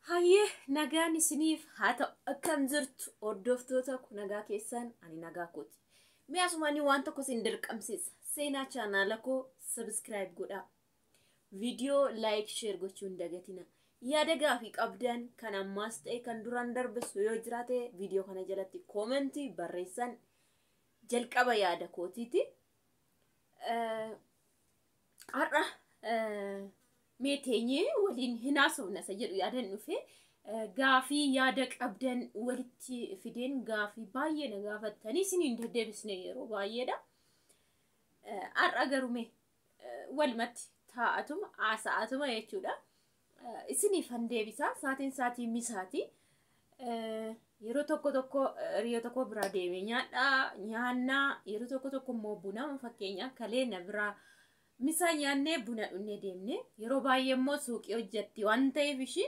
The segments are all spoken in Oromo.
Hayyee nagaan isiniif haa ta'u akkam jirtu hordoftoota nagaa keessan ani nagaa kooti. Mi'aasumanii waan tokko isin dirqamsiisa. Seenaa chaanaala koo subscribe godhaa. Viidiyoo like share gochuun dagatina. Yaada gaafii qabdan kan ammaas ta'e kan duraan darbisu yoo jiraate viidiyoo kana jalatti koomentii barreessan jalqaba yaada kootiiti. Har'a meeteenyee waliin hinaasofna isa jedhu yaadan dhufe gaafii yaada qabdan walitti fideen gaafii baay'ee na gaafattanii isiniin deddeebisne yeroo baay'eedha. Har'a garume walumatti taa'atuma haasa'atuma jechuudha. Isiniif han deebisaa saatii misaati. Yeroo tokko hiriyoota koo biraa deemee nyaannaa yeroo tokko immoo buna fakkeenyaaf kalee na biraa misaa nyaannee buna dhunnee deemne yeroo baay'ee immoo suuqii hojjetti waan ta'eef ishii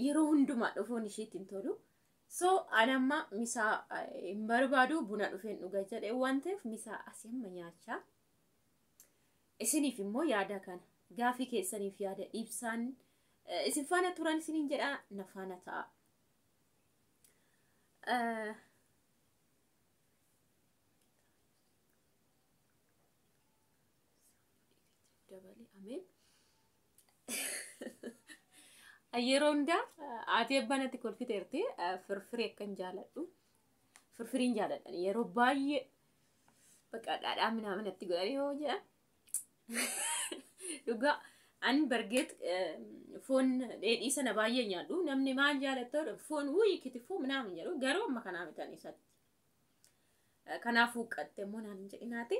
yeroo hundumaa dhufuun ishiitti hin tolu. So anamma misaa hin barbaadu buna dhufeen dhuga jedhee waan ta'eef misaa asii amma nyaachaa. Isiniif immoo yaada kana gaafii keessaniif yaada ibsaan isin faana turan isiniin jedhaa na faana ta'a. Amen. Yeroo hundaa ati abbanatti kolfiteerti firfirii akkan jaaladhu. Firfiriin jaaladhan yeroo baay'ee bakka dhaadhaa minaaminatti godhanii yoo jedhan. Dhugaa ani bargeet foon dheedhii sana baay'ee nyaadhu. Namni maal jaalattu foon wuyii kitifuu minaamin jedhu garuu amma kanaa mitan isatti. Kanaafuu qatte immoo naan hin jedhinaati.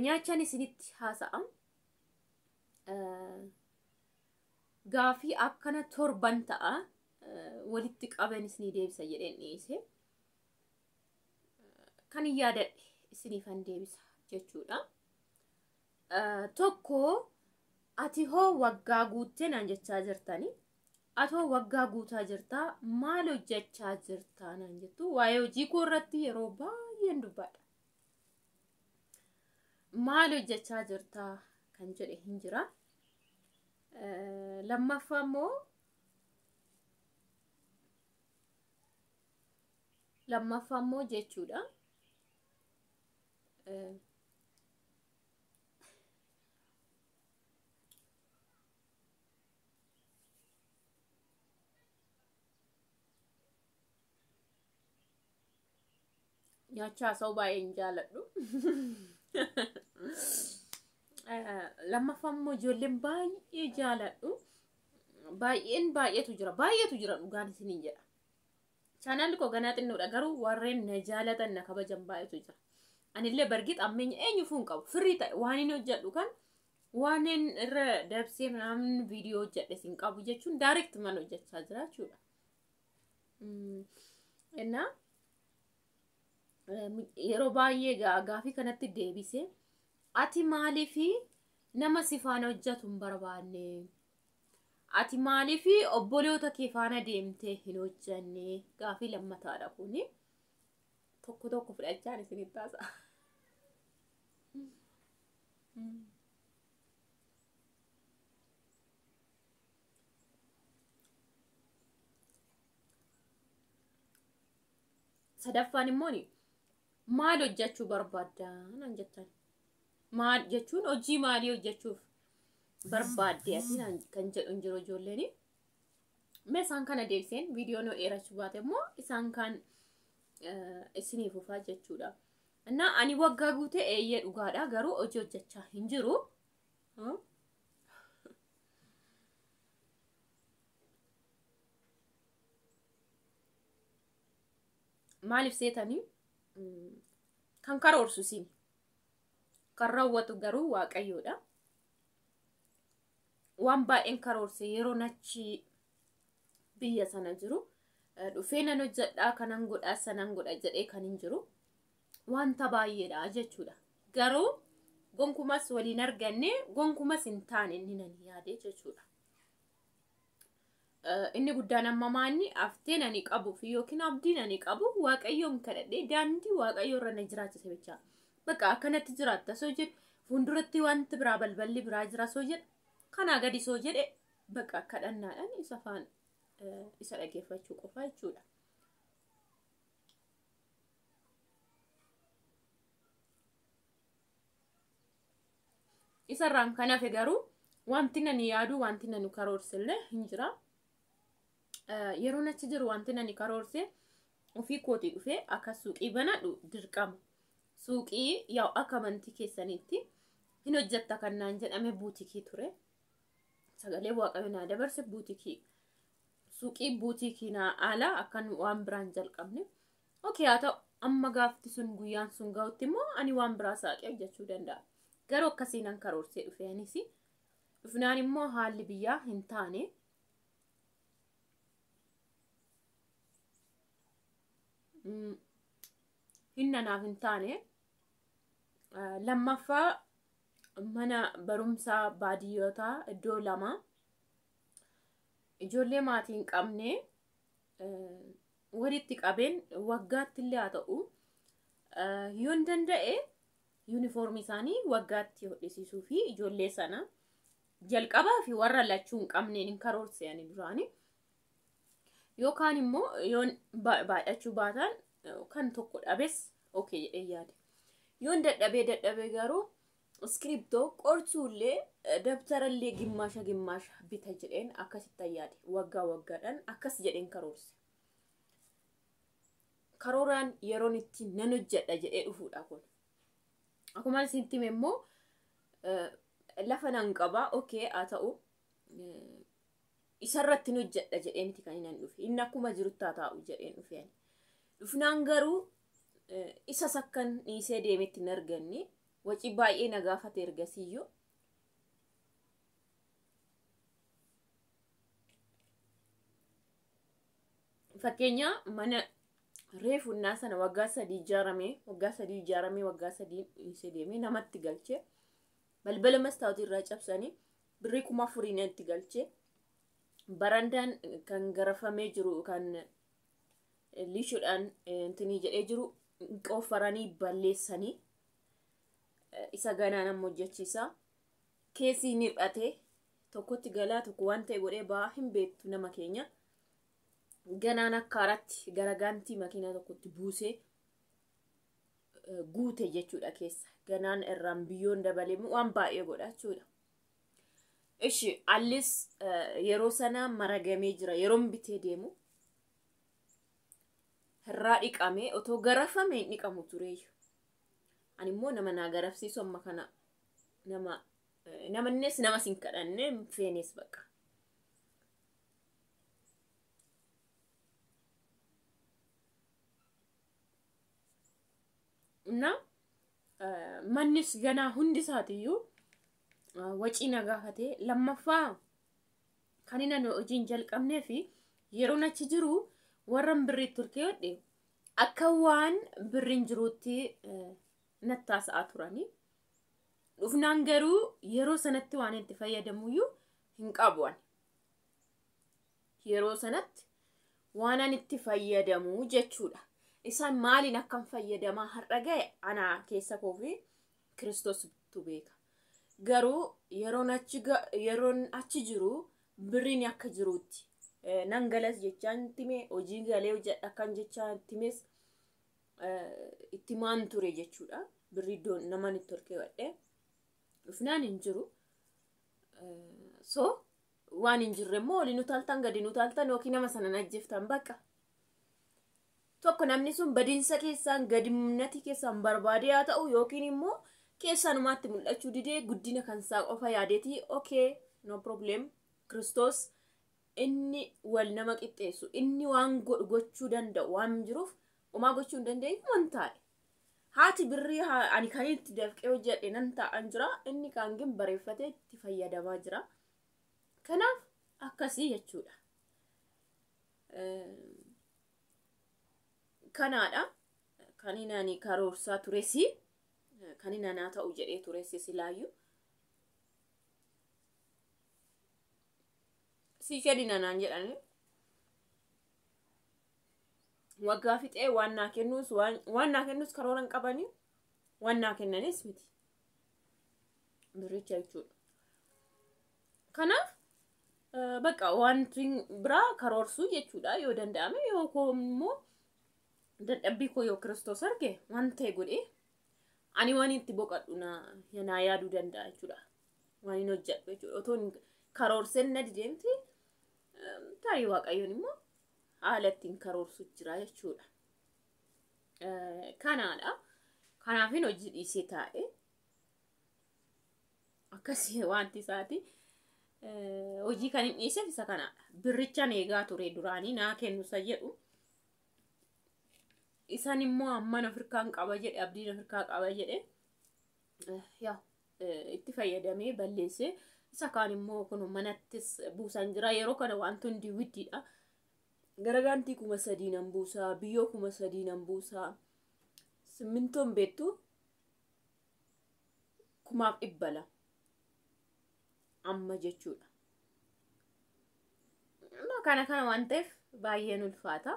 Nyaachaan isinitti haasa'am. Gaafii akkana torban ta'a walitti qaban isinii deebisa jedheen dhiyeesse. Kan yaadadhe isiniifan deebisa jechuudha. Tokko ati hoo waggaa guuttee naan jechaa jirtanii ati hoo waggaa guutaa jirtaa maal hojjechaa jirtaa naan jettu waa'ee hojii koo irratti yeroo baay'een dubbadha. Maal hojjechaa jirtaa kan jedhe hin jira. Lammaffaa immoo jechuudha. Nyaachaa soo baay'ee hin jaaladhu. Lammaffaa immoo ijoolleen baay'ee jaaladhu. Baay'eetu jira dhugaan isiniin jedha. Chaanaalli koo ganaa xinnoodha garuu warreen na jaalatan na kabajan baay'eetu jira. Anillee bargit ammeenya eenyuufuu hin qabu. Firii ta'e waan hin hojjedhu kan waan irra dabsee minaamin viidiyoo hojjedhe sin qabu jechuun direct man hojjechaa jira jechuudha. Innaa yeroo baay'ee gaafii kanatti deebisee ati maaliifi nama si faana hojjetu hin barbaanne? Ati maaliifi obboloota kee faana deemtee hin hojjenne? Gaafii lammataadha kuni. Tokko fudhachaan isinitti haasa'a. Sadaffaan immoo maal hojjechuu barbaadda naan jettan? Maal jechuun hojii maalii hojjechuuf barbaadde ati kan jedhu hin jiru ijoolleen. Mee isaan kana deebiseen viidiyoo noo dheerachuu baate immoo isaan kan isiniif ufaa jechuudha. Innaa ani waggaa guutee eeyyee dhugaadha garuu hojii hojjechaa hin jiru. Maaliif seetanii kan karoorsu siin kan raawwatu garuu waaqayyoodha. Waan baay'een karoorse yeroo nachi biyya sana jiru dhufee nan hojjedhaa kanan godhaa sanan godha jedhee kan hin jiru wanta baay'eedha jechuudha. Garuu gonkumas waliin arganne gonkumas hin taane inni nan yaade jechuudha. Inni guddaan amma maanni aftee nani qabuuf yookiin abdii nani qabu waaqayyoon kadhadhee daandii waaqayyoo irra na jiraachise bichaa. Bakka akkanatti jiraatta soo jedhu fuulduratti wanti biraa balballi biraa jira soo jedhu kanaa gadi soo jedhe bakka kadhannaadhaan isa faan isa dhageeffachuu qofa jechuudha. Isarraan kan hafe garuu wanti nani yaadu wanti nani karoorsillee hin jira. Yeroo achi jiru wanti nani karoorse ofii kootii dhufee akka suuqii banadhu dirqama. Suuqii yaa akka amantii keessaniitti hin hojjetta kan naan jedhame buutikii ture. Sagalee waaqayyoo naa dabarse buutikii. Suuqii buutikii naa ala akkan waan biraan jalqabne. Okay haa ta'u amma gaafti sun guyyaan sun ga'utti immoo ani waan biraa saaqee hojjechuu danda'a. Garuu akkasiin an karoorsee dhufe anis dhufnaan immoo haalli biyyaa hin taane. Hinnanaaf hin taane. Lammaffaa mana barumsaa baadiyyotaa iddoo lama ijoollee maatii hin qabne walitti qabeen waggaatti illee haa ta'u yoon danda'e yuunifoormii isaanii waggaatti hodhisiisuu fi ijoollee sana jalqabaa fi warra lachuu hin qabneen hin karoorseani duraanii yookaan immoo yoon baadhachuu baatan kan tokko dhabes okay jedhee yaade. Yoon dadhabee garuu iskiriptoo qorsuullee dabtarallee gimmaasha bita jedheen akkasitti yaade waggaadhaan akkas jedheen karoorse. Karooraan yeroon itti nan hojjedha jedhee dhufuudha kun. Akkuma isin time immoo lafa nan qabaa okay haa ta'u isarratti hojjedha jedhee miti kan inni dhufe. Inni akkuma jirutti haa taa'u jedheen dhufe. Dhufnaan garuu isa sakkan dhiisee deemetti hin arganne wacii baay'ee na gaafate ergasiyyuu. Fakkeenya mana reefunnaa sana waggaa 3 ijaaramee waggaa 3 dhiisee deemee namatti galchee balbala mastaawutii irraa cabsanii birrii 4,000 natti galchee barandaan kan garafamee jiru kan lishuudhaan intinii jedhee jiru qoffaranii balleessanii isa ganaan ammoo hojjechiisaa keessi ni dhate tokkotti galaa tokko waan ta'e godhee ba'aa hin beektu nama keenya ganaan akkaaratti garagaantii makiina tokkotti buusee guute jechuudha keessa ganaan irraan biyyoon dabalee waan baay'ee godha jechuudha. Ishi allis yeroo sana maragamee jira yeroon bitee deemu irraa dhiqamee otoo garafamee dhiqamu tureeyyu. Ani immoo nama naa garafsiisu amma kana namannes nama sin kadhanne feenes bakka. Na mannis ganaa hundi isaatiiyyuu wacii na gaafatee lammaffaa kan inni hojiin jalqabnee fi yeroon achi jiru warran birrii turkee hodhe akka waan birriin jiruutti nattaasaa turanii. Dhufnaan garuu yeroo sanatti waan itti fayyadamuyyuu hin qabuan. Yeroo sanatti waan an itti fayyadamu jechuudha. Isaan maaliin akkam fayyadamaa har'a ga'e anaa keessa koo fi Kiristoostu beeka. Garuu yeroon achi jiru birriin akka jiruutti nan galas jechaan time hojii galee hojjedha kan jechaan times itti maan ture jechuudha. Birrii iddoon naman itti horkee wadhee dhufnaan hin jiru. So waan hin jirre immoo olii nutaaltan gadi nutaaltan yookiin nama sana najjiftan bakka. Tokko namni sun badiinsa keessaan gadimnati keessaan barbaadee haa ta'u yookiin immoo keessaanumaatti mul'achuu didee guddina kan isaa qofa yaadeetii okay no problem Kiristoos inni wal nama qixxeessu inni waan gochuu danda'u waan jiruuf homaa gochuu hin dandeenye waan taa'e. Haati birrii ani kan itti dafqee hojjedhe nan taa'an jira inni kaangin bareeffatee itti fayyadamaa jira. Kanaaf akkasii jechuudha. Kanaadha kan inni karoorsaa turesi kan inni naa ta'u jedhee turesi silaayyuu. Si fedhina naan jedhani waggaa fixee waan naa kennus karooran qabanii waan naa kennanis miti birricha jechuudha. Kanaaf bakka wanti biraa karoorsuu jechuudha yoo danda'ame yoo immoo dadhabbii koo yoo Kiristoos arge waan ta'e godhee ani waan itti boqadhu naa yaaduu danda'a jechuudha. Waan hin hojjedhu jechuudha. Otoo karoorseen na dideemti tarii Waaqayyoon immoo haala ittiin karoorsu jira jechuudha. Kanaadha. Kanaafin hojii dhiisee taa'e akkasii wanti isaati. Hojii kan hin dhiiseef isa kanaadha. Birrichaan eegaa ture duraanii naa kennu isa jedhu. Isaan immoo amman Afrikaan qaba jedhe abdiin Afrikaa qaba jedhe itti fayyadamee balleessee isa kaan immoo kun manattis buusan jira yeroo kana wanti hundi widdiidha. Garagaantii 3,000 nan buusaa biyyoo 3,000 nan buusaa simmintoon beektu 1,200 amma jechuudha. Kana waan ta'eef baay'een ulfaata.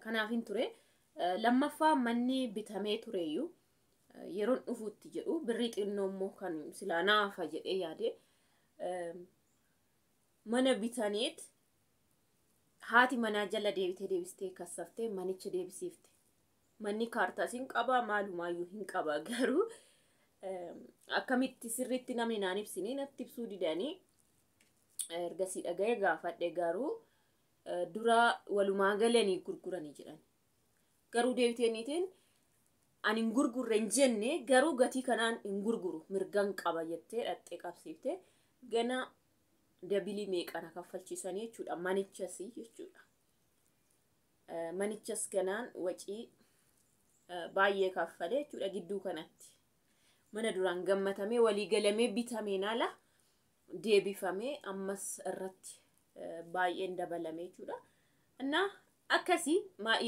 Kanaafin ture lammaffaa manni bitamee tureyyuu yeroon dhufuutti jedhu birrii xinnoo immoo kan silaa naafa jedhee yaade mana bitaneet haati manaa jala deebistee kassaftee manicha deebisiifte. Manni kaartaas hin qaba maalumaayyuu hin qaba garuu akkamitti sirriitti namni naan ibsine natti ibsuu didanii ergasii dhaga'ee gaafadhe garuu dura walumaa galanii gurguranii jedhan. Garuu deebiteeniitiin ani hin gurgurre hin jenne garuu gatii kanaan hin gurguru mirgan qaba jettee dhattee qabsiifte gana dabilii meeqana kaffalchiisanii jechuudha manichas jechuudha. Manichas ganaan wacii baay'ee kaffalee jechuudha gidduu kanatti. Mana duraan gammatamee walii galamee bitameen ala deebifamee ammas irratti baay'een dabalame jechuudha. Innaa akkasii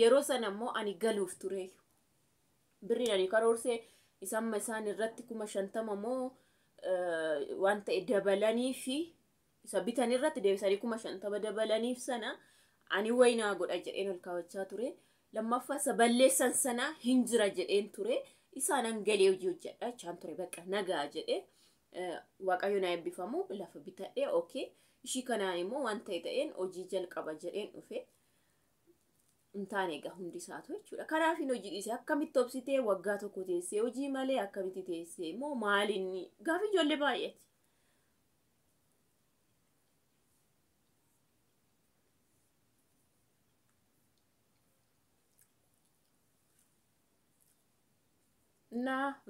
yeroo sana immoo ani galuuf ture. Birrii ani karoorsee isaan irratti 50,000 moo waan ta'e dabalanii fi isa bitan irratti deebisanii 50,000 dabalaniif sana ani waynaa godha jedheen ol kaawachaa ture. Lammaffaa isa balleessan sana hin jira jedheen ture. Isaanan galee hojii hojjedha jechaan ture bakka nagaa jedhee Waaqayyoon haa eebbifamu lafa bitadhee okay. Ishii kanaan immoo waan ta'een hojii jalqaba jedheen dhufe hin taane egaa hundi isaatu jechuudha. Kanaafin hojii dhiisee akkamitti obsitee waggaa tokko teessee hojii malee akkamitti teessee immoo maalinni gaafa ijoollee baay'eeti.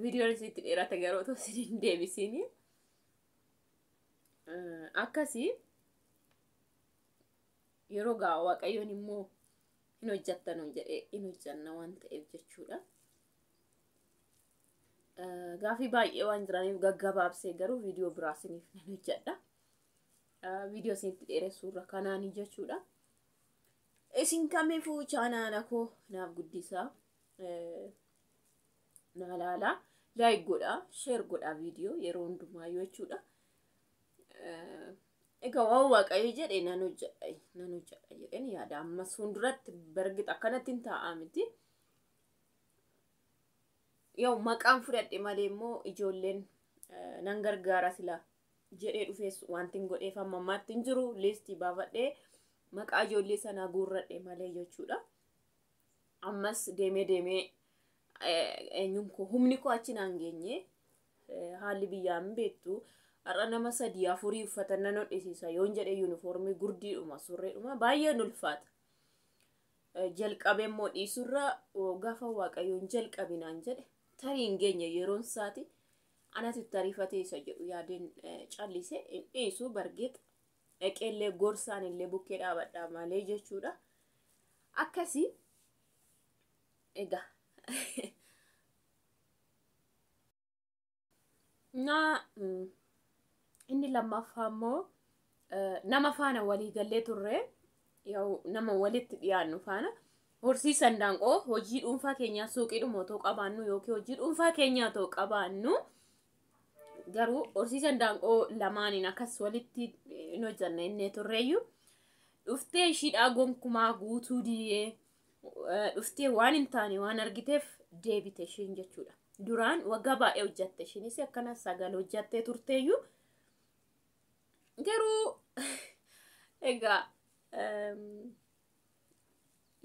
Viidiyoon isitti dheerate garuu otoo isin deebisiin akkasii yeroo gaa Waaqayyoon immoo hin hojjettan jedhee hin hojjanna waan ta'eef jechuudha. Gaafii baay'ee waan jiraniif gaggabaabsee garuu viidiyoo biraa isiniif nan hojjedha. Viidiyoo isinitti dheeressuurra kanaanii jechuudha. Isin kamiifuu chaanaala koo naaf guddisaa. Naalala like godha share godha viidiyoo yeroo hundumaa jechuudha. Egaa waan Waaqayyo jedhe nan hojjedha jedheen yaada ammas fuulduratti bargita akkanatti hin taa'aa miti. Yoo maqaan fudhadhe malee immoo ijoolleen nan gargaara sila jedhee dhufees wanti hin godheef amma ammaatti hin jiru liistii baafadhee maqaa ijoollee sanaa guurradhe malee jechuudha. Ammas deemee eenyuun koo humni koo achi naan geenye haalli biyyaa hin beektu. Har'a nama 3-4 uffatan nan hodhisiisa yoon jedhe yuunifoormii gurdiidhuma surreedhuma baay'een ulfaata. Jalqabee immoo dhiisurra gaafa Waaqayyoon jalqabinaan jedhe tarii hin geenye yeroon isaati anatti tariifatee isa jedhu yaadeen callisee hin dhiisu bargeexa dhaqeellee gorsaan illee bukkee dhaabadhaa malee jechuudha. Akkasii egaa inni lammaffaa immoo nama faana walii gallee turre nama walitti dhiyaannu faana horsiisan daanqoo hojii dhuunfaa keenyaa suuqiidhuma otoo qabaannu yookiin hojii dhuunfaa keenyaa otoo qabaannu garuu horsiisan daanqoo lamaaniin akkas walitti hin hojjanne inni turreeyyuu dhuftee ishiidhaa gonkumaa guutuu diyee dhuftee waan hin taane waan argiteef deebite ishiin jechuudha. Duraan waggaa baay'ee hojjatte ishiinis akkana sagal hojjattee turteeyyuu garuu egaa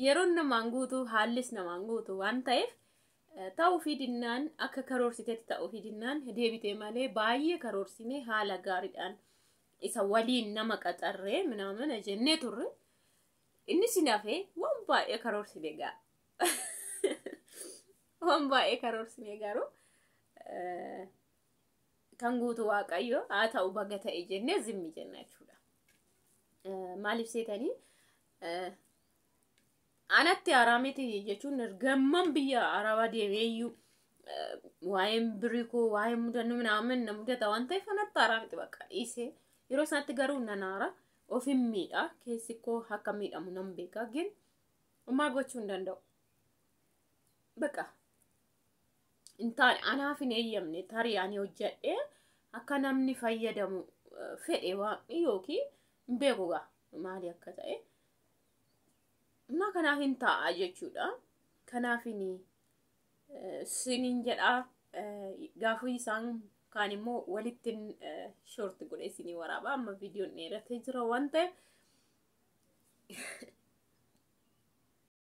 yeroon namaan guutuu haallis namaan guutuu waan ta'eef ta'uu fi dinnaan akka karoorsiteetti ta'uu fi dinnaan deebitee malee baay'ee karoorsinee haala gaariidhaan isa waliin nama qaxarree minamana jennee turre inni sinafee waan baay'ee karoorsine gaa waan baay'ee karoorsine garuu kan guutuu waaqayyo haa ta'u baga ta'e jennee zimmi jenna jechuudha. Maaliif seetanii anatti araamiti jechuun ergamman biyya araba deemeeyyuu waa'een birikoo waa'een mudannoo minaamin na mudata waan ta'eef anatti araamiti bakka dhiisee yeroo sanatti garuu nanaara ofin miidha keessi koo akka miidhamu nan beeka gin ummaa gochuu hin danda'u bakka intaan anaaf hin eeyyamne tarii ani hojjedhee akka namni fayyadamu fedhe waaqni yookiin hin beeku gaa maali akka ta'e na kanaaf hin ta'a jechuudha. Kanaaf sinin jedhaa gaafuu isaan kaan immoo walitti short godhee sinii waraaba amma viidiyoon dheeratee jira waan ta'eef